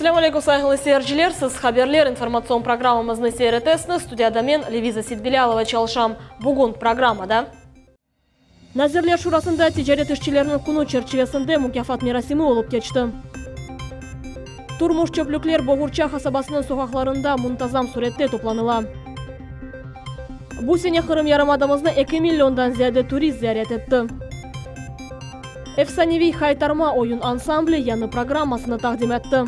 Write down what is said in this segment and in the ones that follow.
Ассаламу алейкум, сайғылы сейіржілер. Сіз хаберлер информацион программамызны сейретесіні студияда мен Левиза Сидбелялова чалшам. Бүгін программада Назирлер шурасында тижарет ішчілерінің күні черчевесінде мукафат мерасимі олып кечті. Турмуш чөпліклер Боғурча хасабасының соғақларында мұнтазам суретте топланыла. Бұл сене Қырым ярымадамызны 2 миллиондан зияде турист зиярет етті. Эфсаневи хайтарма ойын ансамблі яны программасыны тақдим етті.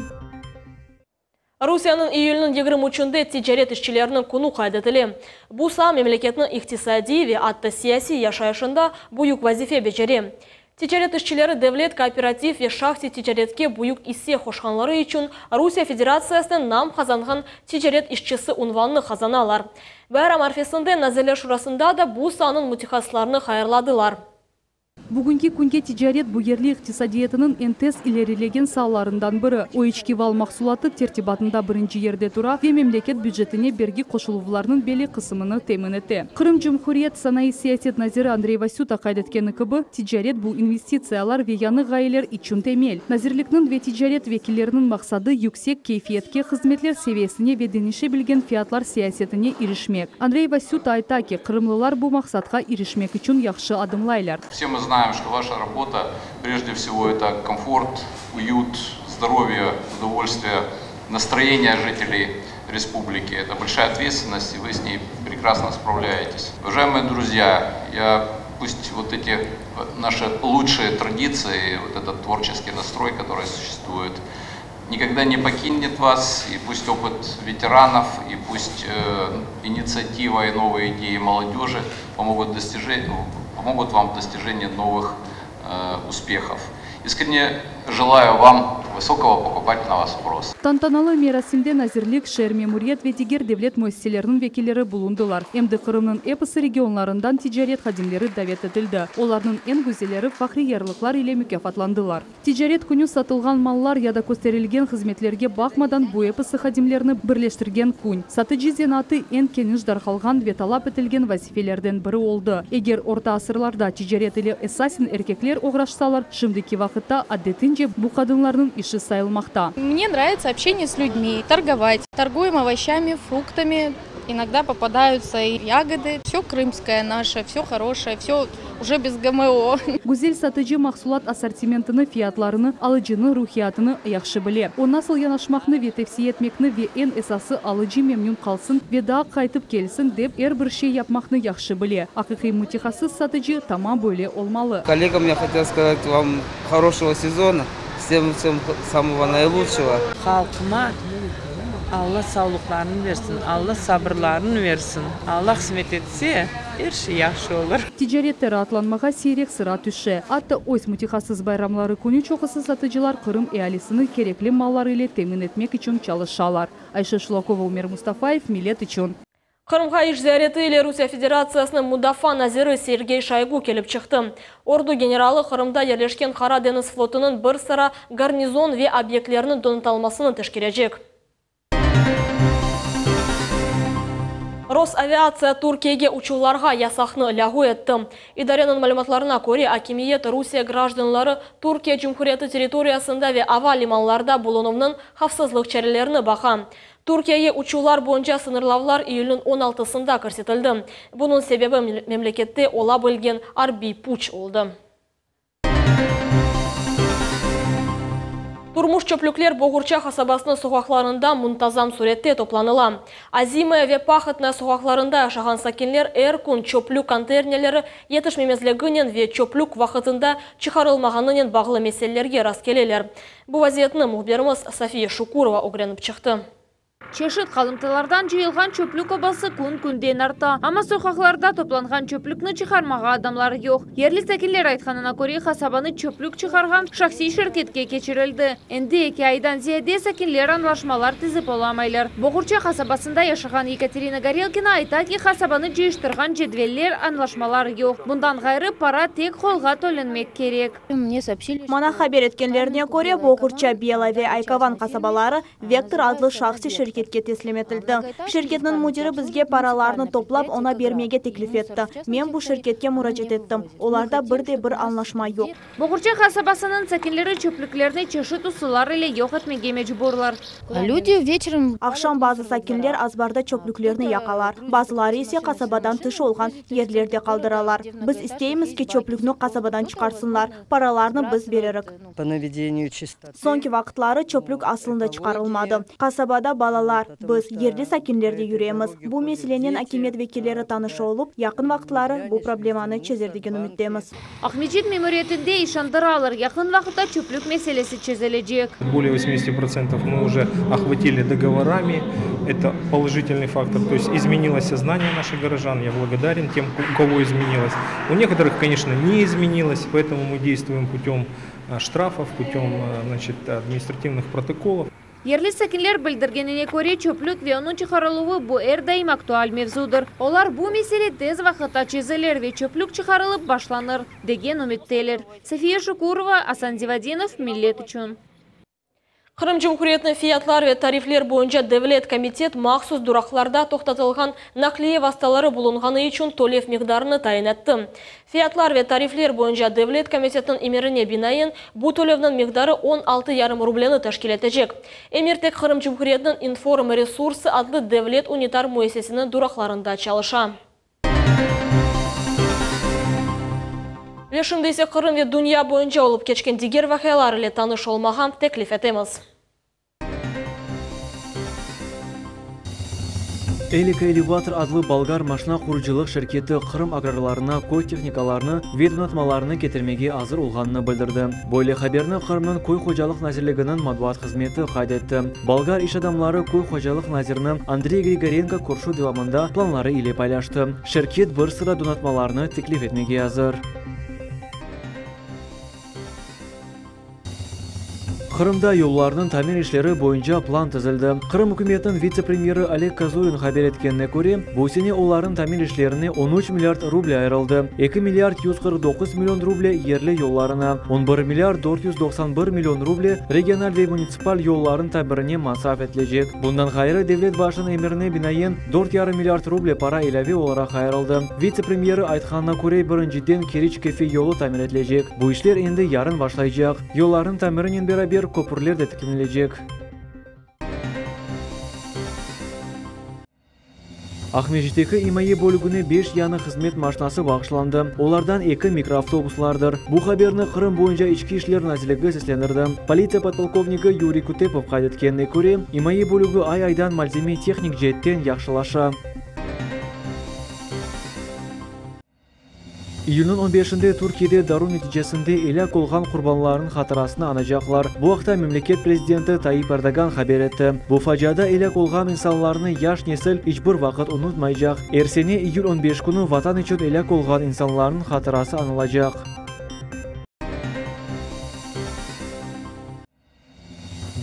Русияның июльнің 23-інде тижарет ішчілерінің күні қайдетілі. Бұса мемлекетінің иқтисади ве атты сияси яшайшында бұйық вазифе бежері. Тижарет ішчілері девлет, кооператив ве шахти тижаретке бұйық исе қошқанлары үшін Русия Федерациясының нам қазанған тижарет ішчісі унванны қазаналар. Бәрі марфесінде Назирлер шурасында да бұл санын мутихасларыны қайырладылар. Бүгінгі күнге тижарет бұгерлі иқтисадиетінің энтес илерилеген саларындан бірі. Ойычки вал мақсулаты тертибатында бірінші ерде тұра ве мемлекет бюджетіне берги қошылуларының белі қысымыны темін етті. Қырым Жұмхуриет санай сиясет назиры Андрей Васюта қайдеткені кібі, тижарет бұл инвестициялар ве яны ғайлер ичун темел. Назирлікнің ве тижарет векілерінің мақсады юксек кейфиетке қызметлер севесіне ве денеше білген фиатлар сиясетіне иришмек. Андрей Васюта айта ки, қырымлылар бұл мақсатқа иришмек үшін яқшы адымлайлар. Знаем, что ваша работа, прежде всего, это комфорт, уют, здоровье, удовольствие, настроение жителей республики. Это большая ответственность, и вы с ней прекрасно справляетесь. Уважаемые друзья, пусть вот эти наши лучшие традиции, вот этот творческий настрой, который существует, никогда не покинет вас, и пусть опыт ветеранов, и пусть инициатива и новые идеи молодежи помогут вам в достижении новых успехов. Искренне желаю вам высокого покупательного спроса. Тантаналы мерасимде Назирлик, Шер Мемуриет ве дигер девлет мөссилерінің векилері булундылар. Эмді Қырымның эпосы регионларындан тижарет хадимлері давет етілді. Оларның ен гүзелері фахри ярлықлар иле мүкафатландылар. Тижарет күні сатылған маллар яда көстерілген қызметлерге бақмадан bu эпосы хадимлеріні бірлештірген күн. Саты жизенаты ен кеніш дарқалған ве талап етілген вазифелерден бірі олды. Егер орта асырларда тижарет иле эсасин эркеклер оғрашсалар, шымдыки вақытта аддетінже бұ қадынларының иши сайылмақта. Мне нравится общение с людьми, торговать. Торгуем овощами, фруктами. Иногда попадаются и ягоды. Все крымское наше, все хорошее, все уже без ГМО. Гүзел сатыжы мақсулат ассортиментыны, фиятларыны, алыжыны, рухиятыны яқшы біле. Он насыл янашмақны ве тефсиетмекні ве ен эсасы алыжы мемнюн қалсын, ве да қайтып келсін деп бір ше япмақны яқшы біле. Ақиқи мутихасыз сатыжы тама бөле олмалы. Коллегам я хотел сказать вам хорошего сезона. Всем самого наилучшего. Халқыма Алла саулықларын версін, Алла сабырларын версін. Алла қызмет етсе, ерші яқшы олар. Тижареттері атланмаға сейрек сыра түші. Атты ойс мутихасыз байрамлары күні чоқысы сатыжылар Қырым әалисіні кереклі маллары иле темін етмек үшін чалышалар. Айша Шулакова, Умер Мустафаев, Милет үшін. Қырымға иш зияреті иле Русия Федерациясының Мудафа назиры Сергей Шойгу келіп шықты. Орду генералы Қырымда ерлешкен Қара деңіз флотының бір сыра гарнизон ве объектлерінің доныталмасыны тешкережек. Росавиация Туркияге учуларға ясақны лягу етті. Идаренің мәліматларына көре акимиет Русия гражданлары Туркия Жұмхуриеті территориясында ве ава лиманларда болуынымның хавсызлық чәрелеріні бақа. Туркияге учулар бойынша сынырлаулар июльнің 16-сында көрсетілді. Бұның себебі мемлекетте ола бөлген арби пуч олды. Турмуш чөпліклер Боғурча хасабасының соғақларында мұнтазам суретте топланыла. Азимая ве пахытна соғақларында шаған сакенлер әркүн чөплік контейнерлері етіш мемезлегінен ве чөплік вақытында чықарылмағанымен бағылы меселерге раскелелер. Бұл вазиетіні мұхберіміз София Шукурова огреніп чықты. Чешет қалымтылардан жиылған чөплік обасы күн-күнден арта. Ама соқақларда топланған чөплікні чықармаға адамлар жоқ. Ерлі сәкелер айтқанына көре хасабаны чөплік чықарған шақси шіркетке кечірілді. Энді 2 айдан зияде сәкелер анлашмалар тізіп оламайлар. Боғурча хасабасында яшаған Екатерина Горелкина айта ки хасабаны жиыштырған жедвеллер анлашмалар жоқ. Бұндан ғайры пара тек қолға төленмек керек. Мана хабер еткенлеріне көре Боғурча Белове Айкаван қасабалары Вектор адлы шақси şirketке teslим etildi. Şirketinin müdiri bizge paralarını toplap ona bermege teklif etti. Men bu şirketke müracaat ettim. Olarda bir anlaşma yok. Boğurca kasabasının sakinleri çöplüklerini çeşit usullar ile yok etmege mecburlar. Akşam bazı sakinler azbarda çöplüklerini yakalar. Bazıları ise kasabadan dışı olgan yerlerde kaldıralar. Biz isteyimiz ki çöplükünü kasabadan çıkarsınlar. Paralarını biz bererek. Sonki vaxtları çöplük aslında çıkarılmadı. Kasabada balalar, biz yerli sakinlerde yürüyemiz. Bu meselenin hakimiyet vekilleri tanışı olup, yakın vaxtları bu problemanı çözerdiğini ümittemiz. Ahmedjid memuriyetinde işandıralar. Yakın vaxtta çöplük meselesi çözülecek. Более 80% мы уже охватили договорами. Это положительный фактор. То есть изменилось сознание наших горожан. Я благодарен тем, у кого изменилось. У некоторых, конечно, не изменилось, поэтому мы действуем путем штрафов, путем административных протоколов. Yerli sakinler bildirgenine göre çöplük ve onun çıkarılığı bu daim aktual mevzudur. Olar bu mesele tez vakitte çözülür ve çöplük çıkarılıp başlanır degen ümitteler. Safiye Şukurova, Asan Zivadinov, Millet üçün. Kırım Cumhuriyetinin fiyatlar ve tarifler boyunca Devlet Komitet maxsus duraklarda toxtatılgan nakliye vastaları bulunğanı için tolev miqdarını tayin etti. Fiyatlar ve tarifler boyunca Devlet Komitetinin emirine binaen bu tolevnin miqdarı 16,5 rubleni teşkil edecek. Emirtek Kırım Cumhuriyetinin Inform Resursi adlı devlet unitar müessesinin duraklarında çalışa. Şimdi ise Kırım ve dünya boyunca olup geçken diğer vakalar ile tanış olmağa teklif etimiz. Elika Elevator adlı Balgar maşina kuruculuk şirketi Kırım agrarlarına koy texnikalarını ve donatmalarını getirmege hazır olganını bildirdi. Böyle haberini Kırım'ın koy xocalık nazirliginin matbuat hizmeti kaydetti. Balgar iş adamları koy xocalık nazirini Andrey Grigorenko kurşu devamında planları ile paylaştı. Şirket bir sıra donatmalarını teklif etmege hazır. Kırım'da yollarının tamir işleri boyunca plan tüzüldü. Kırım hükümetinin vice-premieri Oleg Kozorin haber etkenine göre, bu sene onların tamir işlerini 13 milyard ruble ayrıldı. 2 milyard 149 milyon ruble yerli yollarına, 11 milyard 491 milyon ruble regional ve municipal yolların tamirine masraf edilecek. Bundan gayrı devlet başının emrine binaen 4,5 milyard ruble para ilave olarak ayrıldı. Vice-premieri aytkanına göre birinciden Keriç-Kefe yolu tamir edilecek. Bu işler endi yarın başlayacak. Yolların tamirinin beraber köprüler de tikimlenecek. Ahmedjid'deki İmayi bölgüne 5 yanı hizmet maşinası bağışlandı. Onlardan 2 mikroavtobuslardır. Bu haberini Kırım boyunca İçki İşler Nazirligi seslendirdi. Politsiya podpolkovniki Yuriy Kutepov kaydetkenine göre, İmayi bölügü ay-aydan malzeme texnik jetten yaxşılaşa. İyunun 15'inde Türkiye'de darun neticesinde elak olgan kurbanların hatırasını anacaklar. Bu hafta memleket prezidenti Tayyip Erdoğan haber etti. Bu faciada elak olgan insanlarını yaş nesil hiçbir vakit unutmayacak. Ersene iyul 15 günü vatan için elak olgan insanların hatırası anılacak.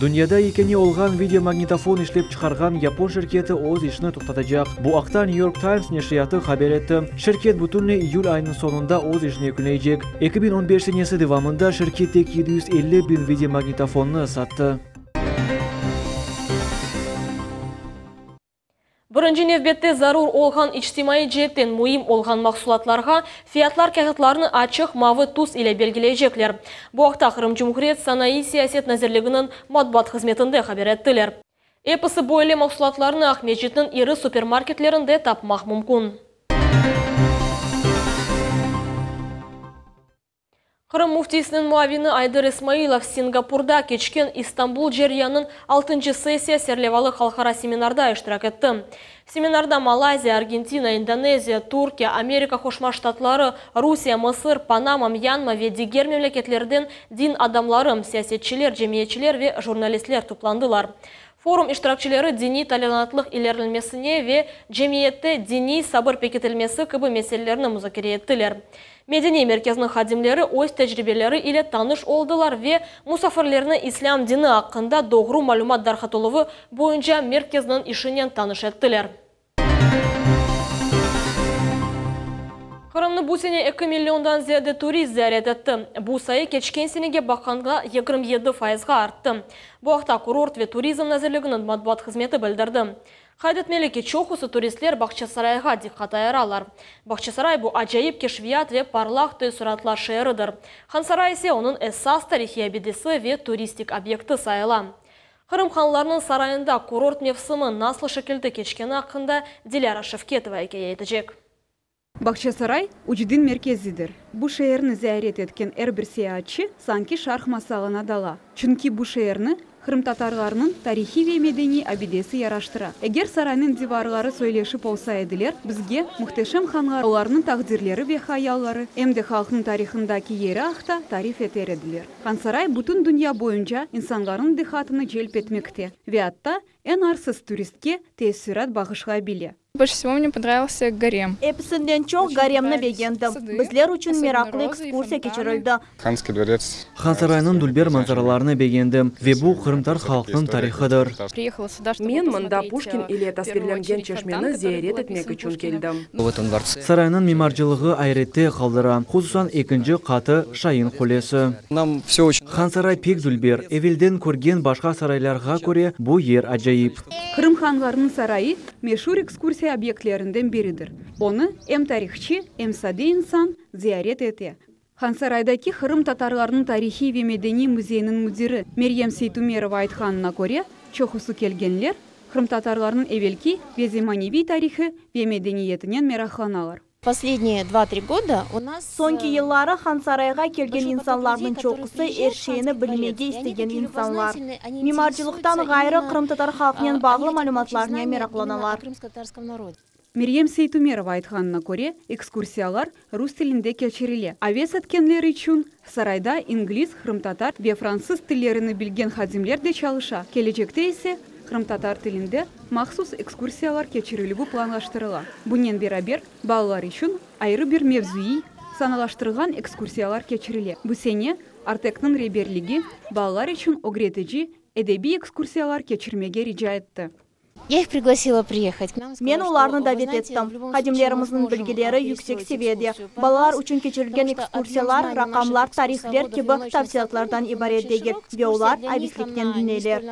Dünyada yekeni olgan video magnetofon işlep çıkargan Yapon şirketi o'z işini to'xtatacak. Bu haqda New York Times neşriyatı haber etti. Şirket butunlay iyul ayının sonunda o'z işini yakunlayacak. 2015 senesi devamında şirket tek 750 bin video magnetofonni sattı. Birinci nevbette zarur olgan ijtimoiy jihatdan muhim olgan mahsulotlarga fiyatlar kağıtlarını açık mavi tuz ile belgileyecekler. Bu haqda Kırım Cumhuriyet Sanayi Siyaset Nazirligining matbuat xizmetinde haber ettiler. Episi boyli mahsulotlarni Ahmedjidning iri supermarketlerinde tapmak mumkin. Kırım muftisining muavini Aydır Ismailov Singapurda keçken İstanbul Ceryan'ın 6. sessiya Serlevalı Xalqaro seminarda iştirak etti. Seminarda Malayziya, Argentina, Indoneziya, Türkiye, Amerika Qo'shma Shtatlari, Rusiya, Mısır, Panama, Myanma ve diğer memleketlerden din adamları, siyasetçiler, cemiyetçiler ve jurnalistler toplandılar. Forum iştirakçıları dini tolerantlık ilerlenmesine ve cemiyette dini sabır bekitilmesi gibi meselelerini müzakere ettiler. Medeni merkezinin hadimleri öz tecrübeleri ile tanış oldular ve musafirlerini İslam dini hakkında doğru malumat darhatılığı boyunca merkezinin işinden tanış ettiler. Қырымны бұл сене 2 миллиондан зияде турист зиярет етті. Бұл сайы кечкен сенеге баққанға 27%-ға артты. Бұл ақта курорт ве туризм нәзірлігінің матбуат қызметі білдірді. Қайдет мелеке чоқысы туристлер Бақчасарайға диққат айыралар. Бақчасарай бұл ажайып кешвият ве парлақты сұратлар шайырыдыр. Хансарай есе оның эссас тарихи абидесі ве туристик объекті сайыла. Қырым ханларының сарайында курорт мевсімі наслы шекілді кечкені ақында Диляра Шевкетова екейтіжек. Бақчасарай учдин меркезидир. Бу шээрни зиярет эткен эр-бир саятчы санки шарх масалына дала. Чүнки бу шээрни Кырым татарларынын тарихи ве медени абидеси яраштыра. Эгер сарайнын диварлары сөйлешип болса эдилер, бизге мухтешем ханга оларынын тагдирлери ве хаяллары, эмде халктын тарихындаки ери акта тариф этер эдилер. Хансарай бутун дүйнө боюнча инсандардын дихатыны желп этмекте. Ве атта эн арсыз туристке тесират багышла биле. Больше всего мне понравился гарем. Эпсинден чоқ гаремны бегендім. Bizler үшін мераклы экскурсия кечирилди. Ханский дворец. Хансарайнын дүлбер манзараларыны бегендім. Ве бу кырымтар халктын тарихыдыр. Приехала сюда, чтобы Мен мында Пушкин или тасвирленген чешмени зиярет этмек үчүн келдим. Сарайнын мемарчылыгы айретте калдыра. Хусусан экинчи каты Шайын кулеси. Нам все очень. Хансарай пек дүлбер. Эвелден көрген башка сарайларга көре бу ер ажайып. Кырым ханларынын сарайы мешур экскурсия объектлеринден биридир. Оны эм тарихчы, эм саде инсан зиярет эте. Хансарайдаки Кырым татарларынын тарихи ве медени музейинин мудири Мерьем Сейтумерова айтканына көре, чохусу келгенлер Кырым татарларынын эвелки ве заманеви тарихи ве медениетинен мерахланалар. Последние 2-3 года у нас... Сонки yılları Хансарайга келген инсанлардын чоқысы эршени билмеге истеген инсанлар. Мимарчылыктан гайры Кырым татар халкынын баглы малуматларына меракланалар. Мерьем Сейтумерова айтканына көре, экскурсиялар рус тилинде кечириле. Авес эткенлер үчүн сарайда инглиз, кырым татар ве француз тилерин билген хадимлер де чалыша. Келечекте эсе Кырым татар тилинде махсус экскурсиялар кечирилүүгө планлаштырыла. Бунен берабер балалар үчүн айры бир мевзуи саналаштырылган экскурсиялар кечириле. Бу сене Артектин реберлиги балалар үчүн огретежи эдеби экскурсиялар кечирмеге рижа этти. Я их пригласила приехать. Мен уларны давет еттім. Хадимлеріміздің білгелері yüksek seviyede. Балалар үшін кечирилген экскурсиялар, ракамлар, тарихлер кебі тавсиятлардан ибарет дегер. Ве олар ависликтен дүнелер.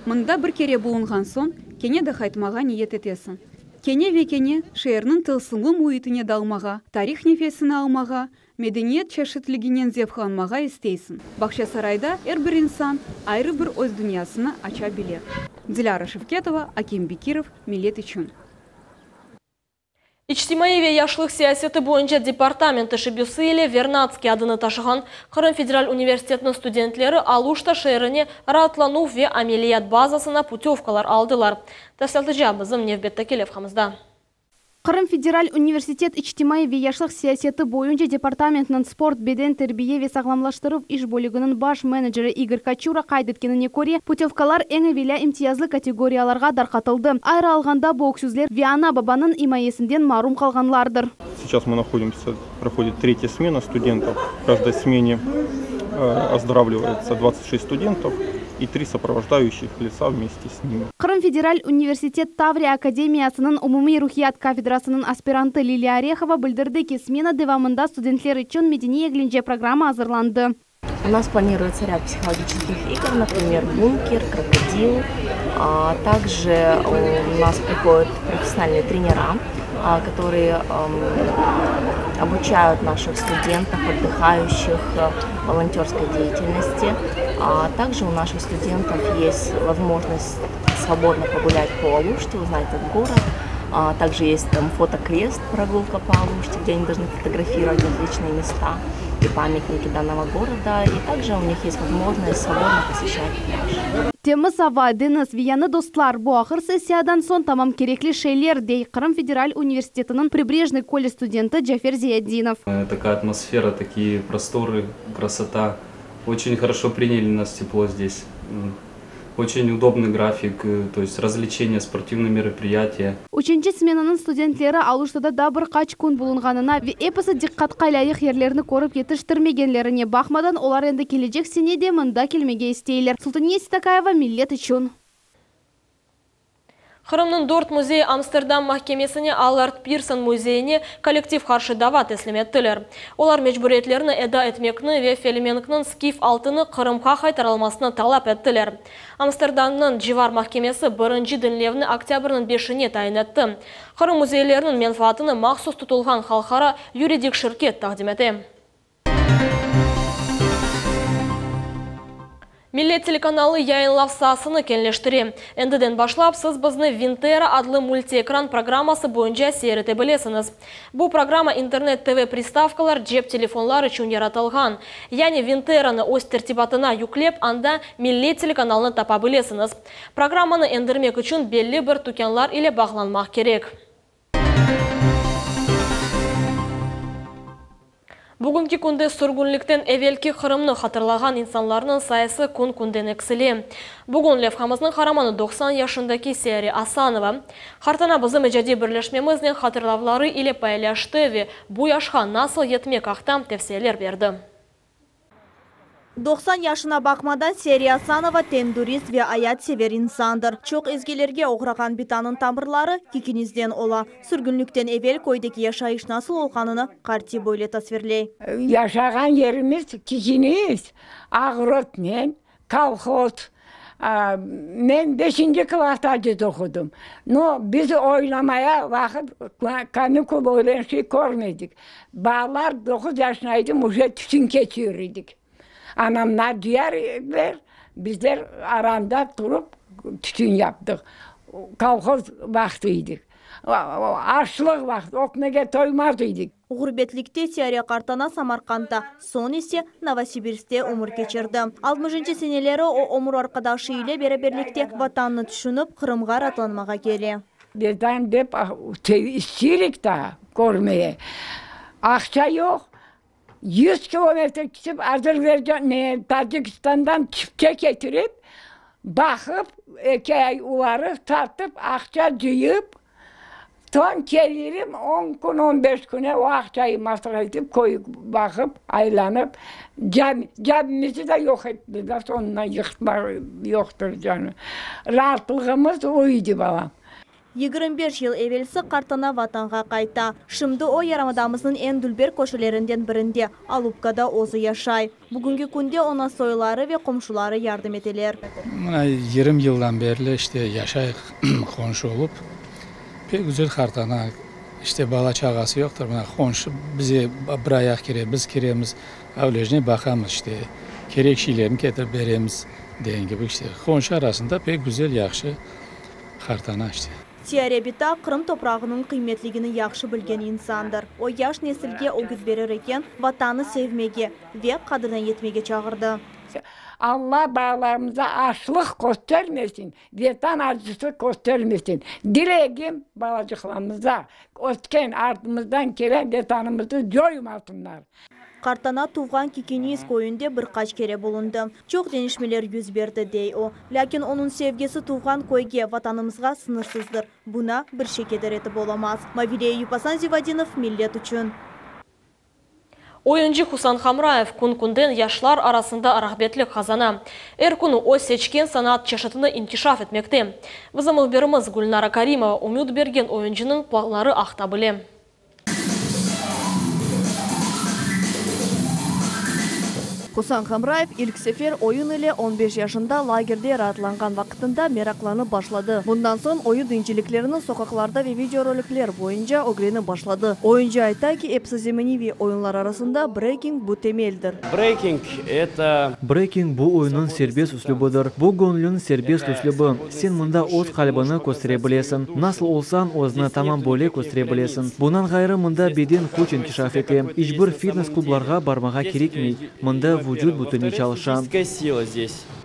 Мында бір кере болунган сон, кене да хайтмага ниет этесин. Кене ве кене шээрнин тылсымы муитине далмага, тарих нефесин алмага, медениет чешетлигинен зевханмага истейсин. Бакчасарайда эр-бир инсан айры бир өз дүйнөсүн ача билет. Диляра Шевкетова, Аким Бекиров, Милет үчүн. Ичтимаи ве яшлык саясети боюнча департаменты Шибюсы Вернадский адыны ташыган Кырым федераль университетінің студентлері Алушта шайрыне ратлану ве амелият базасына путевкалар алдылар. Тәфсилаты жабызым Невбетті Келев хамызда. Кырым федераль университет ичтимаи ве яшлык саясети боюнча департаментінің спорт, беден, тербие ве сагламлаштырып иш бөлігінің баш менеджері Игорь Качура кайдеткеніне көре, путевкалар эң веля имтиязлы категорияларға дарқатылды. Айры алғанда боксюзлер Виана Бабанын имаесінден марум қалғанлардыр. Сейчас мы находимся, проходит 3-я смена студентов. В каждой смене оздоравливается 26 студентов и 3 сопровождающих лица вместе с ними. Кырым федераль университет Таврия академиясының умумий рухият кафедрасының аспиранты Лилия Орехова білдірді ки смена девамында студентлер үшін медени еглинже программа азырланды. У нас планируется ряд психологических игр, например, бункер, крокодил. Также у нас приходят профессиональные тренера, которые обучают наших студентов, отдыхающих волонтерской деятельности. Также у наших студентов есть возможность свободно погулять по Алуште, узнать этот город. Также есть там фотокрест, прогулка по Алуште, где они должны фотографировать различные места и памятники данного города. И также у них есть возможность свободно посещать пляж. Темыз ава дыныз вияны достлар bu ахыр сессиядан сон тамам керекли шейлер дей Кырым федераль университетінің прибрежный колледж студенты Джафер Зияддинов. Такая атмосфера, такие просторы, красота. Очень хорошо приняли нас, тепло здесь. Очень удобный график, то есть развлечения, спортивные мероприятия. Ученче сменаның студентлері Алуштада да бір қач күн болынғанына ве эпісі диққатқа лайық ерлеріні көріп етіштірмегенлеріне бақмадан олар енді кележек сенеде мында келмеге істейлер. Султания Ситакаева, Милет үчүн. Қырымның Дорт музейі Амстердам махкемесіне Аллард Пирсон музейіне коллектив қаршы дава теслим еттілер. Олар мечбуретлеріні эда етмекні ве фелеменкнің скиф алтыны Қырымға қайтарылмасыны талап еттілер. Амстердамның Живар махкемесі 1-ші дінлевні октябрның 5-не тайын етті. Қырым музейлерінің менфаатыны мақсус тұтылған халқара юридик шirket тақдим етті. Millet телеканалы яйынлавсасыны кенлештіре. Әндіден башлап, сіз бізні Винтера адлы мультиэкран программасы бойынша сереті білесіңіз. Бұл программа интернет-ТВ приставкалар жеп телефонлар үшін яратылған. Яғни Винтераны өз тәртибатына юклеп, анда Millet телеканалыны тапа білесіңіз. Программаны әндірмек үшін белі бір түкенлар или бағланмақ керек. Бүгінгі күнде сүргінліктен әвелкі Қырымны қатырлаған инсанларының сайысы күн-күнден әксіле. Бүгін Левхамыздың қараманы 90 яшындаки Сери Асанова. Қартана бізі мәжәде бірлешмеміздің қатырлавлары или паяляшты ве бұ яшқа насыл етмек ақтам тәфселер берді. 90 yaşına bakmadan Seri Asанова tendurist ve hayat sever insandır. Çok ezgilerge oğrağan bitanın tamırları kikinizden ola. Sürgünlükten evvel koydaki yaşayış nasıl olğanını karti böyle tasvirley. Yaşagan yerimiz kikiniz. Ağrıt men, kalxoz. Men 5. klasda okudum. No, bizi oylamaya vakit kanikul oylayan şey görmedik. Bağlar 9 yaşındaydım, uşa tütün keçiyorduk. Anamlar diğerler, bizler aranda durup tütün yaptık. Kalkoz vaktiydik. Açlık vakti, okmaya toymazdık. Gurbetlikte Seri Kartana Samarkand'da, son ise Novosibirsk'te umur geçirdi. 60. seneleri o umur arkadaşı ile beraberlikte vatanını düşünüp Kırım'a atlanmağa geliyor. Bizden de istiyoruz da görmeye. Akça yok. 100 kilometre gidip Azerbaycan, Tacikistan'dan çiftçe getirip, bakıp, uları tartıp, akça cıyıp, son gelirim 10 gün 15 güne o akçayı masraf edip, koyup, bakıp, aylanıp, cebimizi de yok ettiler, sonuna yıkmak yoktur canım. Rahatlığımız oydu balam. 25 yıl evvelsi Kartana vatanға qayta. Şimdi o yaramadamızın en dülber koşulerinden birinde Alupka'da ozu yaşay. Bugünkü günde ona soyları ve komşuları yardım edeler. 20 yıldan beri işte yaşay komşu olup pek güzel Kartana işte bala çağası yoktur. Komşu bize bir ayak kere biz keremiz avlejine bakamız işte kerek şeylerini getirip veremiz deyin gibi işte komşu arasında pek güzel yaxşı Kartana işte. Seri Bita Kırım toprağının kıymetligini yaxşı bilgen insandır. O yaş nesilge o güz verir eken vatanı sevmege ve kadına yetmege çağırdı. Allah bağlarımıza açlık göstermesin, vatan acısı göstermesin. Dileğim balacıklarımıza, ötken ardımızdan gelen vatanımızı doymasınlar. Kartana tuğan Kikiniz koyunda birkaç kere bulundu. Çok denişmeler yüz verdi dey o. Lakin onun sevgisi tuğan koyga vatanımızga sınırsızdır. Buna bir şey keder etip olamaz. Mavileya Yupasan Zivadinov millet için. Oyuncu Husan Hamraev kun-kunden yaşlar arasında rahmetlik kazana. Kunu o seçken sanat çeşitini intişaf etmekte. Bizim muhbirimiz Gulnara Karimova umut bergen oyuncunun planları aktabılı. Husan Hamraev ilk sefer oyun ile 15 yaşında lagerde yaratlangan vaktinde meraklanıp başladı. Bundan son oyun dinciliklerinin sokaklarda ve videorolikler boyunca öğrenip başladı. Oyuncu ayta ki epsizemenivi oyunlar arasında breaking bu temeldir. Breaking bu oyunun serbest üslubudur. Bu gönlün serbest üslubu. Sen mında oz kalbini gösterebilesin. Nasıl olsan ozna tamam böyle gösterebilesin. Bundan gayrı mında beden kuch inkişaf eti. İcbir fitness klublarga barmağa gerekmey. Mında vücut bütünü çalışan.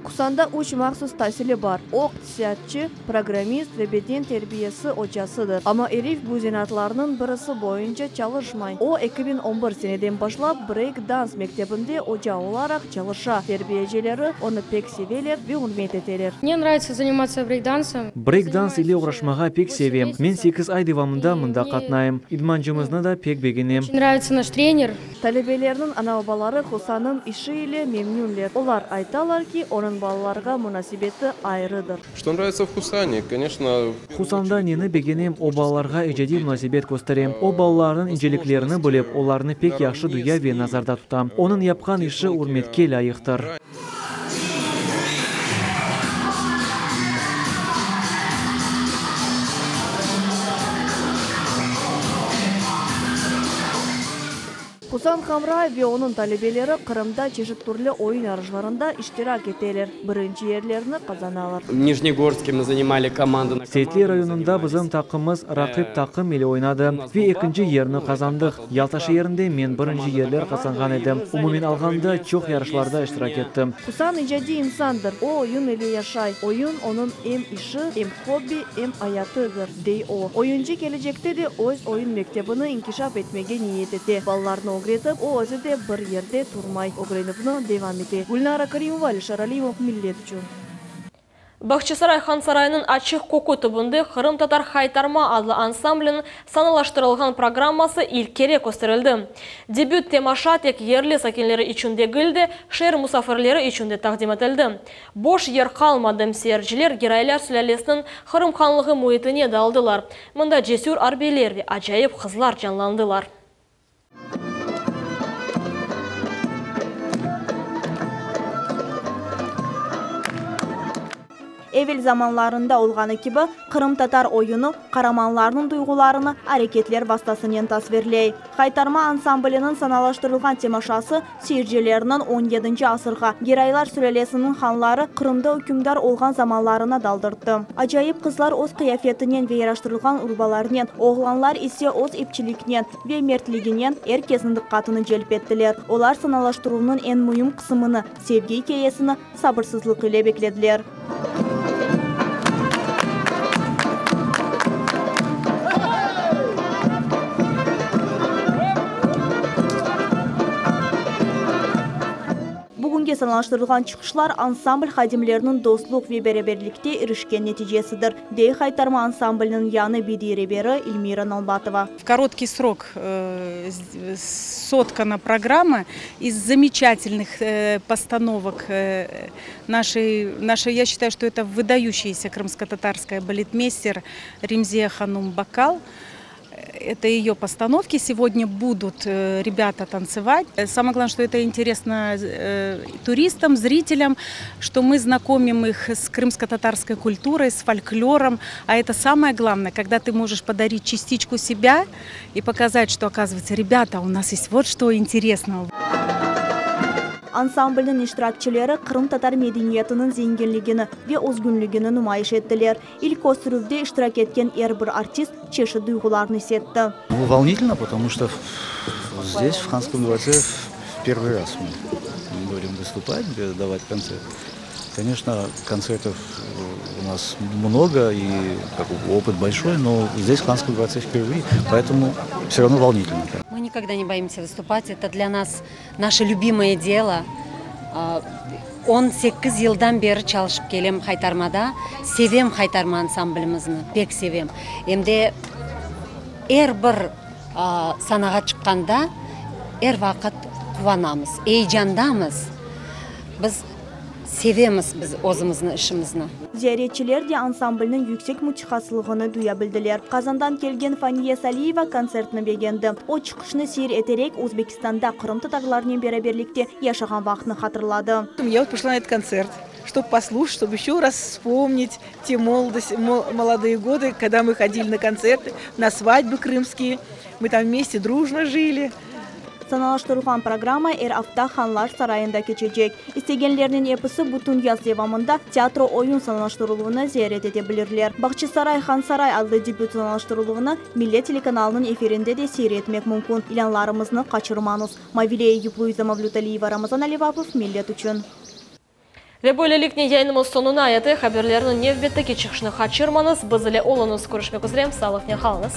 Kusanda 3 mahsus tahsili var. İqtisadçı, programist ve beden terbiyesi hocasıdır. Ama Elif bu zenatlarının birisi boyunca çalışmay. O 2011 seneden başlap break dans mektebinde hoca olarak çalışa. Terbiyecileri onu pek severler ve hürmet ederler. Мне нравится заниматься брейк-дансом. Break-dans ile uğraşmağa pek sevim. Men 8 ay devamında mında katnayım. İdmancımızını da pek beğenim. Nравится наш тренер. Talebelerinin ana babaları Husan'ın işi ile memnunlar. Onlar aytalar ki onun Кусан балаларга мунасибети айрыдыр. Что нравится в Кусане? Конечно... Хусанда нені бегенем о балаларға ежеди мунасибет көстерем. О балаларын инжеликлеріні бөлеп, оларны пек яхшы дуя ве назарда тутам. Onun yapқан işi урметке лайықтыр. Кусан Хамрай ve onun talebelері Кырымда чешет түрлі ойын ярышларында иштирак етелер. Бірінші ерлеріні қазаналар. В Нижнегорске мы занимали команду. Сейтли районында біздің тақымыз рақип тақым еле ойнады. Ve екінші ерні қазандық. Ялташы ерінде мен бірінші ерлер қазанған едім. Умумен алғанда çok yarışlarda иштирак еттім. Кусан ижади инсандыр. О ойын еле яшай. Oyun onun hem işi, hem hobi, hem hayatıdır, dey o. Oyuncu gelecekte de oyun mektebini inkişaf etmege niyet etti. Ballarını ogretip, o özü de bir yerde turmay. Ogrenipni devam etti. Gulnara Karimova, Alişar Alimov, Millet üçün. Бахчисарай хан сарайының ачық коку түбінде Қырым татар Хайтарма адлы ансамблінің саналаштырылған программасы илкере көстерілді. Дебют темаша тек ерлі сакенлері үшінде гілді, шер мұсафірлері үшінде тақдим етілді. Бош ер қалмадым серджілер герайлар сүләлесінің Қырым ханлығы мұйытыне далдылар. Мұнда жесүр арбейлер ве ажайып қызлар жанландылар. Evvel zamanlarında olğanı gibi Kırım Tatar oyunu qaramanlarının duygularını hareketler vasıtasıyla tasvirley. Xaytarma ansamblinin sanalaştırılған temaşası seyircilerinin 17. asırga Geraylar sülelesinin xanları Kırımda hükümdar olğan zamanlarına daldırdı. Acayip kızlar öz kıyafetinden ve yaraştırılған urbalarından, oğlanlar ise öz ipçilikinden ve mertliginden herkesin dikkatini celp ettiler. Olar sanalaştırılının en mühim kısmını, sevgi hikayesini sabırsızlık ile beklediler. Bugünkü sanallaştırılған çıkışlar ansambl xadimlerinin dostluk ve beraberlikte erişken neticesidir. Dey Xaytarma ansamblinin yanı bidiri Эльмира Налбатова. В короткий срок соткана программа из замечательных постановок нашей, я считаю, что это выдающаяся крымско-татарская балетмейстер Ремзия Ханум Бакал. Это ее постановки. Сегодня будут ребята танцевать. Самое главное, что это интересно туристам, зрителям, что мы знакомим их с крымско-татарской культурой, с фольклором. А это самое главное, когда ты можешь подарить частичку себя и показать, что, оказывается, ребята, у нас есть вот что интересного. Ansamblinin iştirakçıları Kırım Tatar medeniyetinin zenginligini ve özgünlüğünü nümayiş ettiler. İlk osuruvda iştirak etken bir artist çeşitli duygularını hissetti. Волнительно, потому что здесь, в Ханском дворце, в первый раз мы будем выступать, давать концерт. Конечно, концертов у нас много и опыт большой, но здесь, в Ханском дворце, впервые, поэтому все равно волнительно. Мы никогда не боимся выступать, это для нас наше любимое дело. 18 yıldan beri çalışıp gelem Xaytarmada, sevem Xaytarma ansamblimizni, pek sevem. Emde bir sanaga çıkkanda vaqt kuvvanamız, heyecandamız. Biz sevemiz biz özümüzni, işimizni. Ziyaretçiler de ansamblinin yüksek müthihaslığını duyabildiler. Kazandan kelgen Faniye Saliyeva konsertini beğendi. O çıkışını seyir eterek Özbekistan'da Kırım Tatarlarının beraberlikte yaşagan vaxtını hatırladı. Я вот пришла на этот концерт, чтобы послушать, чтобы еще раз вспомнить те молодые годы, когда мы ходили на концерты, на свадьбы крымские. Мы там вместе дружно жили. Sanalaştırılған программа hafta Xanlar Sarayında geçecek. İstegenlerinin yapısı bütün yaz devamında tiyatro oyun sanalaştırılığını ziyaret edebilirler. Bahçesaray Xan Saray adlı debüt sanalaştırılığını Millet telekanalının efirinde de seyretmek mümkün. İlanlarımızını kaçırmanız. Mavileye Yupluiza Mavlutaliyeva, Ramazan Alivapov, Millet üçün. Ve böylelikle yayınımız sonuna ayeti haberlerinin nevbetteki çıkışını kaçırmanız. Biz ile olunuz görüşmek üzere. Sağlıkla kalınız.